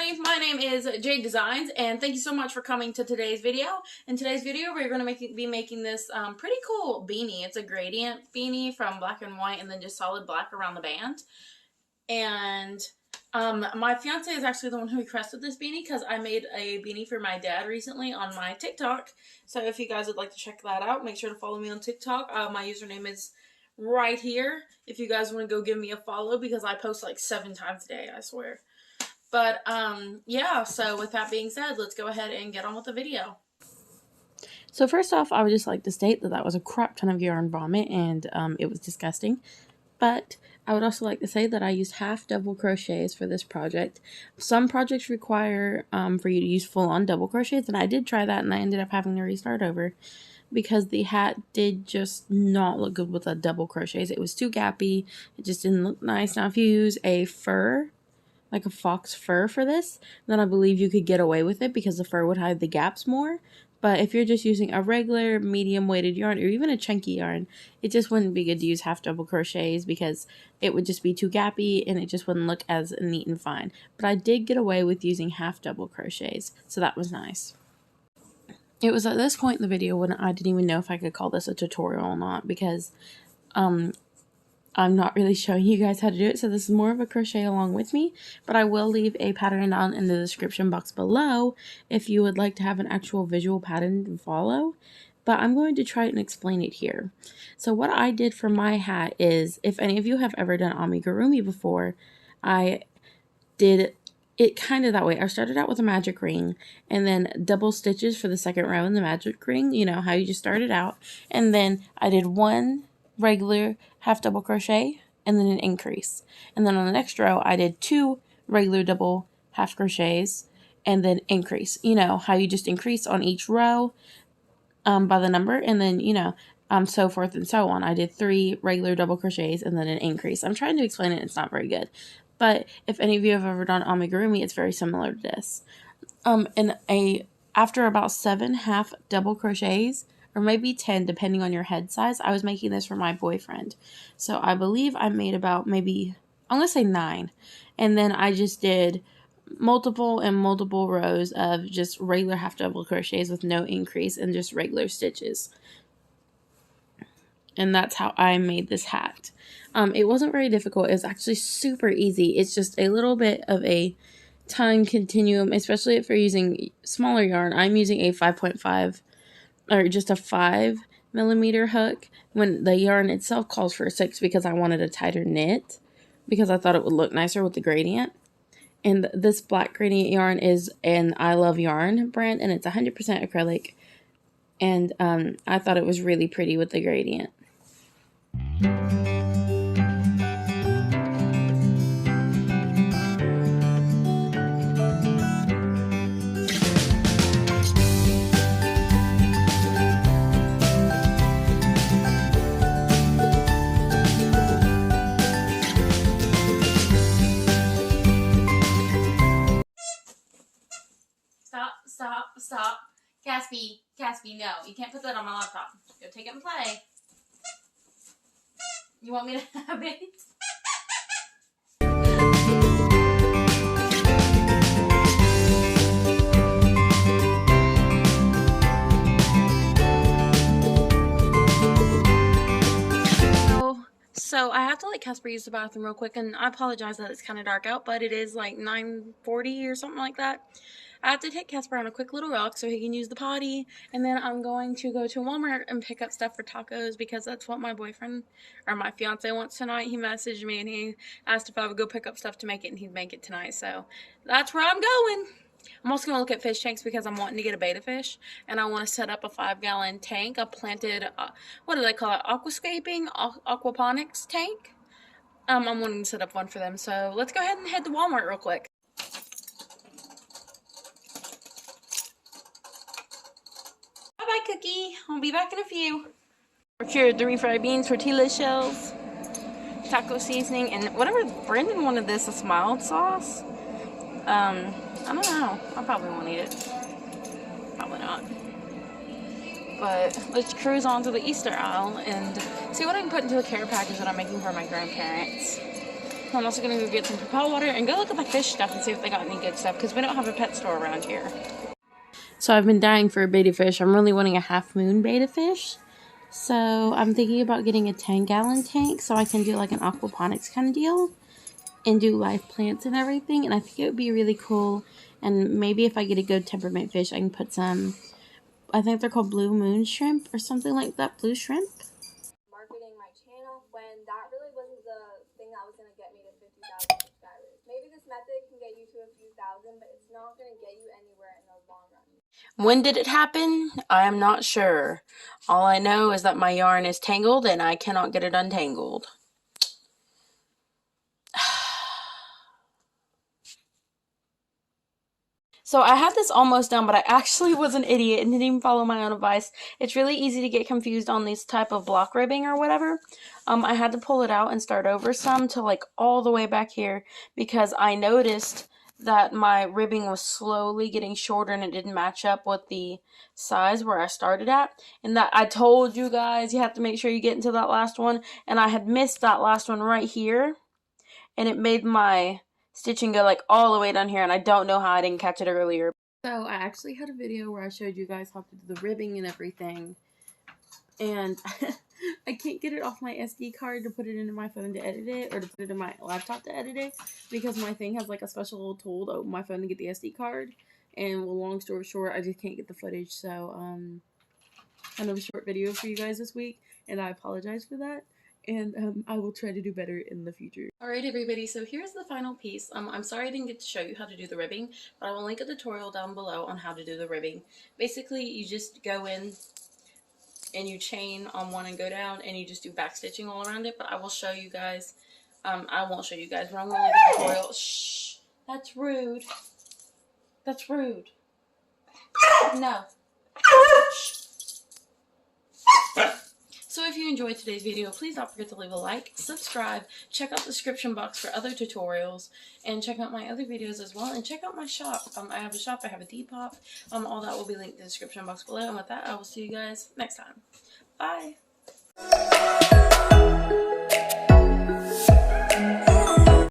everybody, my name is Jade Designs, and thank you so much for coming to today's video. In today's video, we're going to be making this pretty cool beanie. It's a gradient beanie from black and white and then just solid black around the band. And my fiance is actually the one who requested this beanie because I made a beanie for my dad recently on my TikTok. So if you guys would like to check that out, make sure to follow me on TikTok. My username is right here if you guys want to go give me a follow because I post like 7 times a day, I swear. But, yeah, so with that being said, let's go ahead and get on with the video. So first off, I would just like to state that that was a crap ton of yarn vomit and it was disgusting. But I would also like to say that I used half double crochets for this project. Some projects require for you to use full-on double crochets, and I did try that and I ended up having to restart over because the hat did just not look good with the double crochets. It was too gappy. It just didn't look nice. Now if you use a fur, like a fox fur for this, then I believe you could get away with it because the fur would hide the gaps more. But if you're just using a regular medium weighted yarn or even a chunky yarn, it just wouldn't be good to use half double crochets because it would just be too gappy and it just wouldn't look as neat and fine. But I did get away with using half double crochets, so that was nice. It was at this point in the video when I didn't even know if I could call this a tutorial or not because I'm not really showing you guys how to do it, so this is more of a crochet along with me, but I will leave a pattern down in the description box below if you would like to have an actual visual pattern to follow, but I'm going to try and explain it here. So what I did for my hat is, if any of you have ever done amigurumi before, I did it kind of that way. I started out with a magic ring and then double stitches for the second row in the magic ring, you know how you just started out, and then I did one regular half double crochet and then an increase, and then on the next row I did 2 regular double half crochets and then increase, you know how you just increase on each row by the number, and then so forth and so on. I did 3 regular double crochets and then an increase. I'm trying to explain it, it's not very good, but if any of you have ever done amigurumi, it's very similar to this. After about 7 half double crochets, or maybe 10 depending on your head size, I was making this for my boyfriend. So I believe I made about maybe, I'm going to say 9. And then I just did multiple and multiple rows of just regular half double crochets with no increase and just regular stitches. And that's how I made this hat. It wasn't very difficult. It was actually super easy. It's just a little bit of a time continuum, especially if you're using smaller yarn. I'm using a 5.5 or just a 5mm hook when the yarn itself calls for a 6 because I wanted a tighter knit because I thought it would look nicer with the gradient. And this black gradient yarn is an I Love Yarn brand, and it's 100% acrylic, and I thought it was really pretty with the gradient. Stop. Caspi, no. You can't put that on my laptop. Go take it and play. You want me to have it? So I have to let Casper use the bathroom real quick, and I apologize that it's kind of dark out, but it is like 9:40 or something like that. I have to take Casper on a quick little walk so he can use the potty, and then I'm going to go to Walmart and pick up stuff for tacos because that's what my boyfriend, or my fiance, wants tonight. He messaged me and he asked if I would go pick up stuff to make it, and he'd make it tonight, so that's where I'm going. I'm also going to look at fish tanks because I'm wanting to get a betta fish, and I want to set up a 5-gallon tank, a planted, what do they call it, aquascaping, aquaponics tank. I'm wanting to set up one for them, so let's go ahead and head to Walmart real quick. Bye-bye, Cookie. I'll be back in a few. Procured the refried beans, tortilla shells, taco seasoning, and whatever Brendan wanted this, a mild sauce. I don't know. I probably won't eat it. Probably not. But let's cruise on to the Easter aisle and see what I can put into the care package that I'm making for my grandparents. I'm also going to go get some propel water and go look at my fish stuff and see if they got any good stuff, because we don't have a pet store around here. So I've been dying for a betta fish. I'm really wanting a half moon betta fish. So I'm thinking about getting a 10-gallon tank so I can do like an aquaponics kind of deal and do live plants and everything. And I think it would be really cool. And maybe if I get a good temperament fish, I can put some, I think they're called blue moon shrimp or something like that. Blue shrimp. Marketing my channel when that really wasn't the thing that was going to get me to 50,000 subscribers. Maybe this method can get you to a few thousand, but it's not going to get you anywhere in the long run. When did it happen? I am not sure. All I know is that my yarn is tangled and I cannot get it untangled. So I had this almost done, but I actually was an idiot and didn't even follow my own advice. It's really easy to get confused on these type of block ribbing or whatever. I had to pull it out and start over some to like all the way back here because I noticed that my ribbing was slowly getting shorter and it didn't match up with the size where I started at. And that I told you guys you have to make sure you get into that last one, and I had missed that last one right here, and it made my stitching go like all the way down here, and I don't know how I didn't catch it earlier. So I actually had a video where I showed you guys how to do the ribbing and everything, and I can't get it off my SD card to put it into my phone to edit it, or to put it in my laptop to edit it, because my thing has like a special little tool to open my phone to get the SD card, and well, long story short, I just can't get the footage. So another short video for you guys this week, and I apologize for that. And I will try to do better in the future. Alright everybody, so here's the final piece. I'm sorry I didn't get to show you how to do the ribbing, but I will link a tutorial down below on how to do the ribbing. Basically, you just go in and you chain on one and go down, and you just do back stitching all around it, but I will show you guys. I won't show you guys, but I'm going to link a tutorial. Shh! That's rude. That's rude. No. So if you enjoyed today's video, please don't forget to leave a like, subscribe, check out the description box for other tutorials, and check out my other videos as well, and check out my shop. I have a shop, I have a Depop, all that will be linked in the description box below, and with that, I will see you guys next time. Bye!